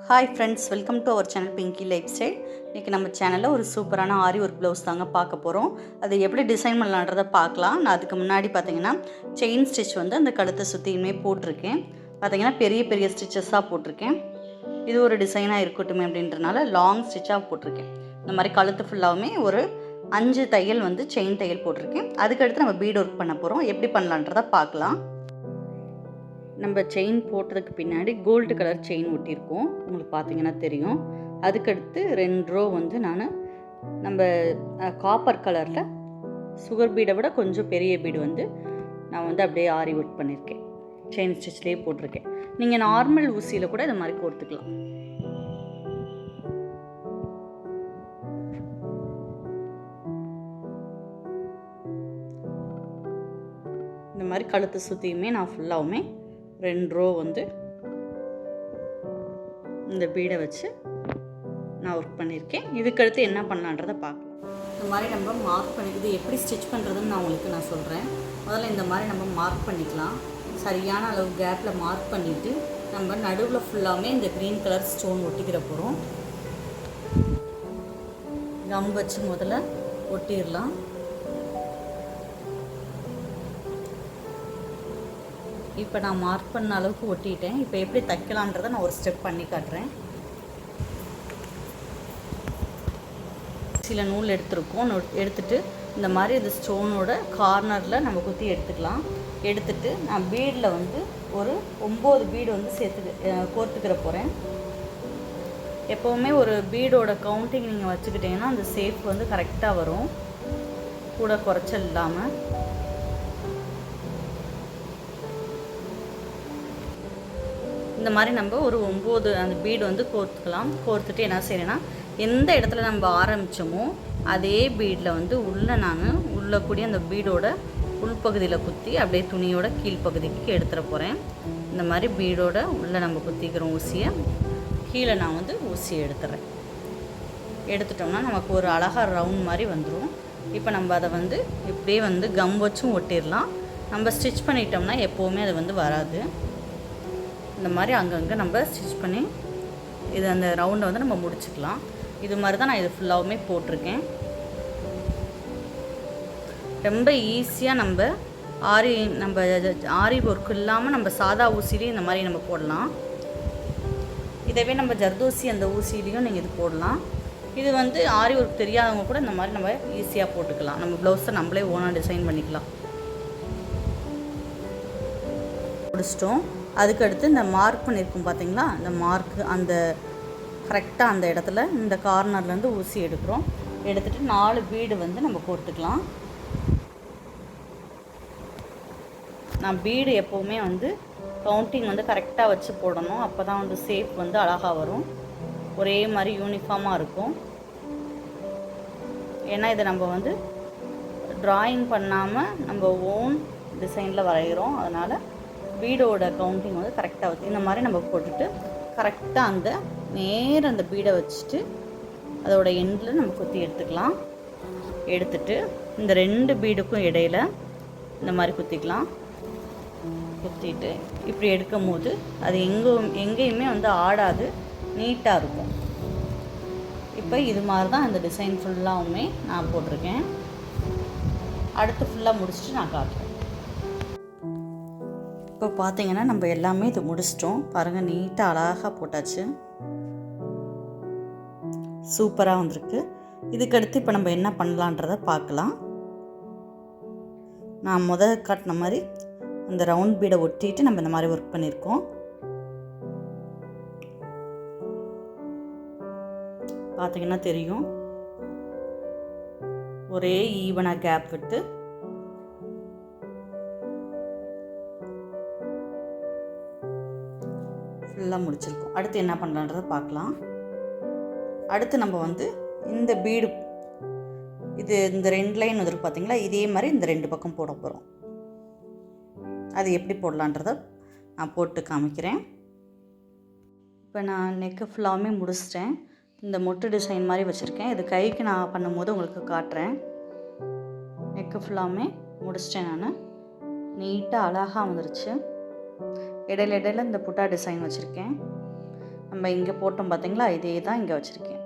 Hi friends, welcome to our channel Pinky lifestyle. இன்றைக்கி நம்ம சேனலில் ஒரு சூப்பரான ஆரி ஒர்க் ப்ளவுஸ் தாங்க பார்க்க போகிறோம். அதை எப்படி டிசைன் பண்ணலான்றதை பார்க்கலாம். நான் அதுக்கு முன்னாடி பார்த்தீங்கன்னா செயின் ஸ்டிச் வந்து அந்த கழுத்தை சுற்றியுமே போட்டிருக்கேன். பார்த்தீங்கன்னா பெரிய பெரிய ஸ்டிச்சஸாக போட்டிருக்கேன். இது ஒரு டிசைனாக இருக்கட்டும் அப்படின்றனால லாங் ஸ்டிச்சாக போட்டிருக்கேன். இந்த மாதிரி கழுத்து ஃபுல்லாகவுமே ஒரு 5 தையல் வந்து செயின் தையல் போட்டிருக்கேன். அதுக்கடுத்து நம்ம பீட் ஒர்க் பண்ண போகிறோம். எப்படி பண்ணலான்றதை பார்க்கலாம். நம்ம செயின் போட்டதுக்கு பின்னாடி கோல்டு கலர் செயின் ஒட்டியிருக்கோம், உங்களுக்கு பார்த்தீங்கன்னா தெரியும். அதுக்கடுத்து 2 ரோ வந்து நம்ம காப்பர் கலரில் சுகர் பீடை விட கொஞ்சம் பெரிய பீடு வந்து நான் வந்து அப்படியே ஆரி ஒர்க் பண்ணியிருக்கேன். செயின் ஸ்டிச்லேயே போட்டிருக்கேன். நீங்கள் நார்மல் ஊசியில் கூட இது மாதிரி கோர்த்துக்கலாம். இந்த மாதிரி கழுத்தை சுற்றியுமே நான் ஃபுல்லாகவுமே 2 ரோ வந்து இந்த பீடை வச்சு நான் ஒர்க் பண்ணியிருக்கேன். இதுக்கடுத்து என்ன பண்ணலான்றதை பார்க்கலாம். இந்த மாதிரி நம்ம மார்க் பண்ணிக்கிறது எப்படி ஸ்டிச் பண்ணுறதுன்னு நான் சொல்கிறேன். முதல்ல இந்த மாதிரி நம்ம மார்க் பண்ணிக்கலாம். சரியான அளவு கேப்பில் மார்க் பண்ணிவிட்டு நம்ம நடுவில் ஃபுல்லாகவே இந்த க்ரீன் கலர் ஸ்டோன் ஒட்டிக்கிற போகிறோம். கம் வச்சு முதல்ல ஒட்டிடலாம். இப்போ நான் மார்க் பண்ண அளவுக்கு ஒட்டிட்டேன். இப்போ எப்படி தைக்கலான்றதை நான் ஒரு ஸ்டெப் பண்ணி காட்டுறேன். சில நூல் எடுத்துருக்கோம். எடுத்துகிட்டு இந்த மாதிரி இந்த ஸ்டோனோட கார்னரில் நம்ம குத்தி எடுத்துக்கலாம். எடுத்துகிட்டு நான் பீடில் வந்து ஒரு 9 பீடு வந்து கோர்த்துக்கிற போகிறேன். எப்போவுமே ஒரு பீடோட கவுண்டிங் நீங்கள் வச்சுக்கிட்டிங்கன்னா அந்த ஷேப் வந்து கரெக்டாக வரும், கூட குறைச்சல் இல்லாமல். இந்த மாதிரி நம்ம ஒரு 9 அந்த பீடு வந்து கோர்த்துக்கலாம். கோர்த்துட்டு என்ன செய்யணும்னா, எந்த இடத்துல நம்ம ஆரம்பித்தோமோ அதே பீடில் வந்து உள்ளே கூடிய அந்த பீடோட உள்பகுதியில் குத்தி அப்படியே துணியோட கீழ்ப்பகுதிக்கு எடுத்துட போகிறேன். இந்த மாதிரி பீடோட உள்ளே நம்ம குத்திக்கிறோம் ஊசியை. கீழே நான் வந்து ஊசியை எடுத்துடுறேன். எடுத்துட்டோம்னா நமக்கு ஒரு அழகாக ரவுண்ட் மாதிரி வந்துடும். இப்போ நம்ம அதை வந்து இப்படியே வந்து கம் வச்சும் ஒட்டிடலாம். நம்ம ஸ்டிச் பண்ணிட்டோம்னா எப்போவுமே அது வந்து வராது. இந்த மாதிரி அங்கங்கே நம்ம ஸ்டிச் பண்ணி இது அந்த ரவுண்டை வந்து நம்ம முடிச்சுக்கலாம். இது மாதிரி தான் நான் இது ஃபுல்லாகவுமே போட்டிருக்கேன். ரொம்ப ஈஸியாக நம்ம ஆரி ஒர்க் இல்லாமல் நம்ம சாதா ஊசிலையும் இந்த மாதிரி நம்ம போடலாம். இதவே நம்ம ஜர்தோசி அந்த ஊசிலையும் நீங்கள் இது போடலாம். இது வந்து ஆரி ஒர்க் தெரியாதவங்க கூட இந்த மாதிரி நம்ம ஈஸியாக போட்டுக்கலாம். நம்ம ப்ளவுஸை நம்மளே ஓனாக டிசைன் பண்ணிக்கலாம். முடிச்சிட்டோம். அதுக்கடுத்து இந்த மார்க் பண்ணியிருக்கோம் பார்த்தீங்களா, இந்த மார்க்கு அந்த கரெக்டாக அந்த இடத்துல இந்த கார்னர்லேருந்து ஊசி எடுக்கிறோம். எடுத்துகிட்டு 4 பீடு வந்து நம்ம கோர்த்துக்கலாம். நான் பீடு எப்போவுமே வந்து கவுண்டிங் வந்து கரெக்டாக வச்சு போடணும். அப்போ தான் வந்து ஷேப் வந்து அழகாக வரும், ஒரே மாதிரி யூனிஃபார்மாக இருக்கும். ஏன்னா இதை நம்ம வந்து ட்ராயிங் பண்ணாமல் நம்ம ஓன் டிசைனில் வரைகிறோம். அதனால் பீடோட கவுண்டிங் வந்து கரெக்டாக வச்சு இந்த மாதிரி நம்ம போட்டுட்டு கரெக்டாக அந்த பீடை வச்சுட்டு அதோட எண்டில் நம்ம குத்தி எடுத்துக்கலாம். எடுத்துட்டு இந்த 2 பீடுக்கும் இடையில் இந்த மாதிரி குத்திக்கலாம். குத்திட்டு இப்படி எடுக்கும் போது அது எங்கேயுமே வந்து ஆடாது, நீட்டாக இருக்கும். இப்போ இது மாதிரி தான் இந்த டிசைன் ஃபுல்லாகவுமே நான் போட்டிருக்கேன். அடுத்து ஃபுல்லாக முடிச்சுட்டு நான் காட்டுறேன். இப்போ பார்த்தீங்கன்னா நம்ம எல்லாமே இது முடிச்சிட்டோம். பாருங்கள், நீட்டாக அழகாக போட்டாச்சு, சூப்பராக வந்திருக்கு. இதுக்கடுத்து இப்போ நம்ம என்ன பண்ணலான்றதை பார்க்கலாம். நான் காட்டின மாதிரி அந்த ரவுண்ட் பீடை ஒட்டிட்டு நம்ம இந்த மாதிரி ஒர்க் பண்ணியிருக்கோம். பார்த்தீங்கன்னா தெரியும், ஒரே ஈவனாக கேப் விட்டு ஃபுல்லாக முடிச்சிருக்கோம். அடுத்து என்ன பண்ணலான்றதை பார்க்கலாம். அடுத்து நம்ம வந்து இந்த பீடு இந்த 2 லைன் வந்துருக்கு பார்த்தீங்களா, இதே மாதிரி இந்த 2 பக்கம் போட போகிறோம். அது எப்படி போடலான்றதை நான் போட்டு காமிக்கிறேன். இப்போ நான் நெக்கு ஃபுல்லாகவுமே முடிச்சிட்டேன். இந்த மொட்டு டிசைன் மாதிரி வச்சுருக்கேன். இது கைக்கு நான் பண்ணும்போது உங்களுக்கு காட்டுறேன். நெக்கு ஃபுல்லாகவுமே முடிச்சிட்டேன். நான் நீட்டாக அழகாக வந்துருச்சு. இடையில இந்த புட்டா டிசைன் வச்சுருக்கேன். நம்ம இங்கே போட்டோம் பார்த்தீங்களா, இதே தான் இங்கே வச்சுருக்கேன்.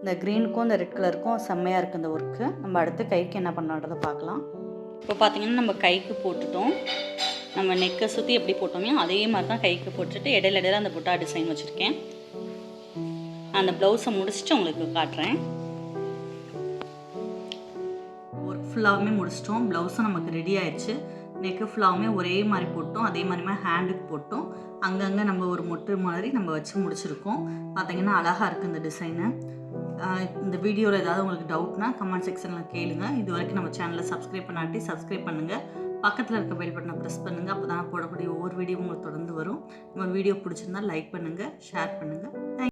இந்த க்ரீனுக்கும் இந்த ரெட் கலருக்கும் செம்மையாக இருக்குது இந்த ஒர்க்கு. நம்ம அடுத்து கைக்கு என்ன பண்ணலான்றதை பார்க்கலாம். இப்போ பார்த்திங்கன்னா நம்ம கைக்கு போட்டுட்டோம். நம்ம நெக்கை சுற்றி எப்படி போட்டோமோ அதே மாதிரி தான் கைக்கு போட்டுட்டு இடையில அந்த புட்டா டிசைன் வச்சுருக்கேன். அந்த ப்ளவுஸை முடிச்சுட்டு உங்களுக்கு காட்டுறேன். ஒர்க் ஃபுல்லாகவுமே முடிச்சிட்டோம். ப்ளவுஸும் நமக்கு ரெடி ஆயிடுச்சு. நெக்கு ஃபுல்லாகவுமே ஒரே மாதிரி போட்டோம். அதே மாதிரிமா ஹேண்டுக்கு போட்டோம். அங்கங்கே நம்ம ஒரு மொட்டு மாதிரி நம்ம வச்சு முடிச்சிருக்கோம். பார்த்திங்கன்னா அழகாக இருக்குது இந்த டிசைனு. இந்த வீடியோவில் ஏதாவது உங்களுக்கு டவுட்னா கமெண்ட் செக்ஷனில் கேளுங்க. இது வரைக்கும் நம்ம சேனலை சப்ஸ்கிரைப் பண்ணாட்டி சப்ஸ்கிரைப் பண்ணுங்கள். பக்கத்தில் இருக்க பெல் பட்டனை ப்ரெஸ் பண்ணுங்கள். அப்போ தான் போடக்கூடிய ஒவ்வொரு வீடியோ உங்களுக்கு தொடர்ந்து வரும். நம்ம வீடியோ பிடிச்சிருந்தால் லைக் பண்ணுங்கள், ஷேர் பண்ணுங்கள்.